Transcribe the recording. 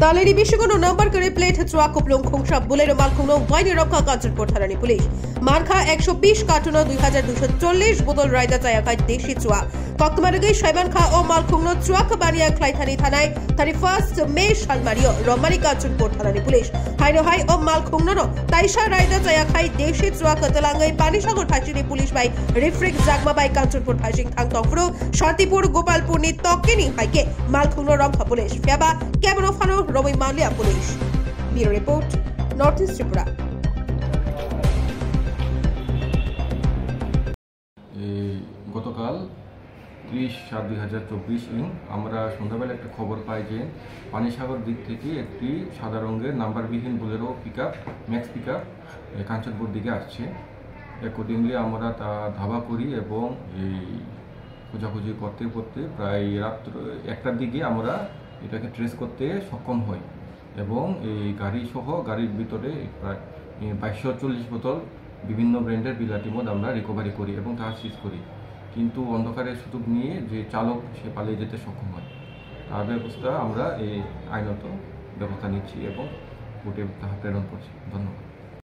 Taleri Bishukono number করে plate truck কুপলং খংসা Bolero মালখুনো ওয়াইনি রক্ষা কাঞ্চনপুর থানানি পুলিশ মারখা 120 কার্টুন 2240 বোতল রায়দা চায়া খাই দেশি চুয়া কক্তমারগৈ সাইমান খা ও মালখুনো ট্রাক বানিয়া ক্লাইথানি থানায় 31 মে সালমারিও রমানি কাঞ্চনপুর থানানি পুলিশ হাইনো হাই ও মালখুনো তাইশা রায়দা চায়া খাই দেশি চুয়া কতলাঙ্গৈ পানিসাগর ফাইচিনি পুলিশ বাই রিফ্রিক জাগমা বাই কাঞ্চনপুর ফাইচিং থাংতংফ্রো শান্তিপুর গোপালপুর নি তকেনি হাইকে মালখুনো রক্ষা পুলিশ ফেবা ক্যামেরা ফানো Rabi Malia police bureau report North East Tripura. গতকাল 30/7/2024 আমরা সন্ধ্যাবেলা একটা খবর পাই যে পানিসাগর দিক থেকে একটি সাদা রঙের নাম্বারবিহীন Bolero pickup Max pickup Kanchanpur দিকে আসছে। অ্যাকর্ডিংলি আমরা তা ধাবা করি এবং এই খোঁজাখুঁজি করতে করতে প্রায় রাত্র 1টার দিকে আমরা এটাকে ট্রেস করতে সক্ষম হই এবং এই গাড়ি সহ গাড়ির ভিতরে প্রায় 2240 বোতল বিভিন্ন ব্র্যান্ডের বিলাতি মদ আমরা রিকভারি করি এবং তা সিজ করি, কিন্তু অন্ধকারের সুযোগ নিয়ে যে চালক সে পালিয়ে যেতে সক্ষম হয়। তার ব্যবস্থা আমরা এই আইনত ব্যবস্থা নিচ্ছি এবং কোর্টে তাহা প্রেরণ করছি। ধন্যবাদ।